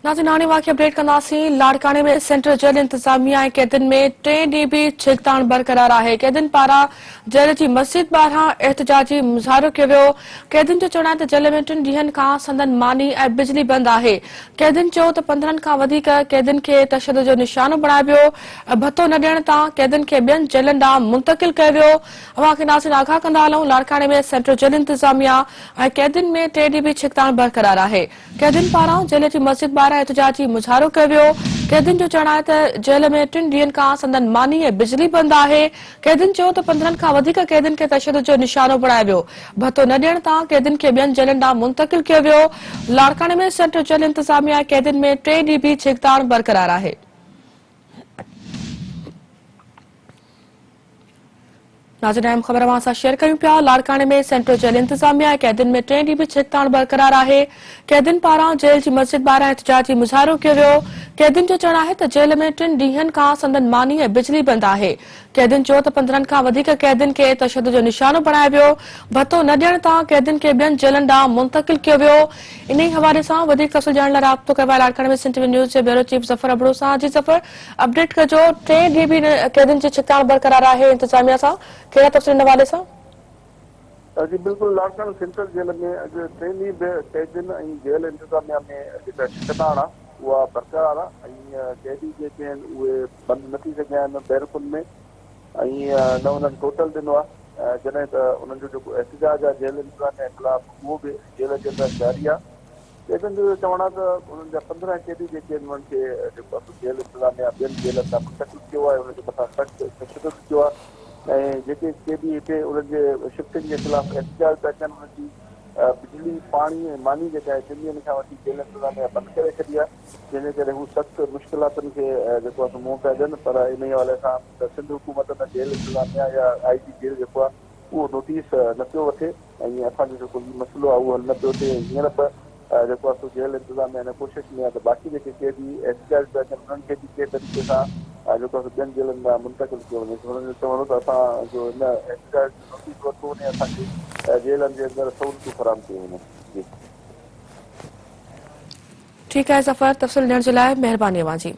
नाज़रीन हाणे वाक़िया अपडेट कंदासीं। लाड़काने में सेंट्रल जेल इंतजामिया ऐं कैदियुनि में 3 ॾींहं बि छिकताण बरक़रार आहे। कैदियुनि पारां जेल जी मस्जिद ॿाहिरां एहतिजाजी मुज़ाहिरो कयो वियो। कैदियुनि जो चवणु आहे त जेल में 3 ॾींहनि खां संदन मानी ऐं बिजली बंदि आहे। कैदियुनि चयो त 15 खां वधीक कैदियुनि खे तशदुद जो निशानो बणायो वियो। भतो न ॾियण तां कैदियुनि खे ॿियनि जेलनि ॾांहुं मुंतक़िल कयो वियो। अवांखे नाज़रीन आगाह कंदा हलूं, लाड़काने में सेंट्रल जेल इंतजामिया ऐं कैदियुनि में 3 ॾींहं बि छिकताण बरक़रार आहे। कैदियुनि पारां जेल जी मस्जिद ॿाहिरां एहतिजाजी मुज़ाहिरो कयो वियो। कैदियुनि जो चवणु आहे त जेल में 3 ॾींहनि खां संदन मानी ऐं बिजली बंदि आहे। कैदियुनि चयो त 15 खां वधीक कैदियुनि खे तशदुद जो निशानो बणायो वियो। भतो न ॾियण तां कैदियुनि खे ॿियनि जेलनि ॾांहुं मुंतक़िल कयो वियो। लाड़काने में सेंट्रल जेल इंतजामिया ऐं कैदियुनि में 3 ॾींहं बि छिकताण बरक़रार आहे। नाज़रीन अहम ख़बर अवां सां शेयर कयूं पिया। लाड़काने में सेंट्रल जेल इंतजामिया ऐं कैदियुनि में 3 ॾींहं बि छिकताण बरक़रार आहे। कैदियुनि पारां जेल जी मस्जिद ॿाहिरां एहतिजाजी मुज़ाहिरो कयो वियो। कैदियुनि जो चवणु आहे त जेल में 3 ॾींहनि खां संदन मानी ऐं बिजली बंदि आहे। कैदियुनि चयो त 15 खां वधीक कैदियुनि खे तशदुद जो निशानो बणायो वियो। भतो न ॾियण तां कैदियुनि खे ॿियनि जेलनि ॾांहुं मुंतक़िल कयो वियो। इन ई हवाले सां वधीक तफ़सील ॼाणण लाइ राब्तो कयो आहे लाड़काने में सिंध टीवी न्यूज़ जे ब्यूरो चीफ ज़फर अबड़ो सां। जी ज़फर, अपडेट कजो। 3 ॾींहं बि कैदियुनि जी छिकताण बरक़रार आहे इंतजामिया सां। कहिड़ा तफ़सील हवाले सां? जी बिल्कुल, लाड़काना सेंट्रल जेल में अॼु 3 ॾींहं बि कैदियुनि ऐं जेल इंतजामिया में जेका छिकताण आहे उहा बरक़रार आहे ऐं कैदी जेके आहिनि उहे बंदि न थी सघिया आहिनि बैरकुनि में ऐं न उन्हनि टोटल ॾिनो आहे, जॾहिं त उन्हनि जो जेको एहतिजाज आहे जेल इंतजामिया जे ख़िलाफ़ उहो बि जेल जे अंदरि जारी आहे। कैदियुनि जो चवणु आहे त उन्हनि जा 15 कैदी जेके आहिनि उन्हनि खे जेको आहे जेल इंतजामिया ॿियनि जेलनि खां मुंतक़िल कयो आहे, उनजे मथां सख़्तु तशदुद कयो आहे ऐं जेके कैदी हिते उन्हनि जे शिफ्टिंग जे ख़िलाफ़ एहतिजाज था कनि उन्हनि जी बिजली पाणी ऐं मानी जेका आहे 3 ॾींहंनि खां वठी जेल इंतजामिया बंदि करे छॾी आहे, जंहिंजे करे हू सख़्तु मुश्किलातुनि खे जेको आहे मुंहुं पिया ॾियनि। पर इन ई हवाले सां सिंध हुकूमत न जेल इंतजामिया या IG जेल जेको आहे उहो नोटिस न पियो वठे ऐं असांजो जेको मसइलो आहे उहो हल न पियो थिए। हींअर बि जेको आहे जेल इंतजामिया हिन कोशिशि में आहे त बाक़ी जेके कैदी एहतिजाज पिया कनि उन्हनि खे बि कंहिं तरीक़े सां जेको आहे ॿियनि जेलनि ॾांहुं मुंतक़िल कयो वञे। हुननि जो चवणो त असां जो हिन एहतिजाज नोटिस वरितो वञे, असांखे जेलनि जे अंदरि सहूलियतूं फ़राहम कयूं वञनि। जी ठीकु आहे ज़फर, तफ़सील ॾियण जे लाइ महिरबानी अवां जी।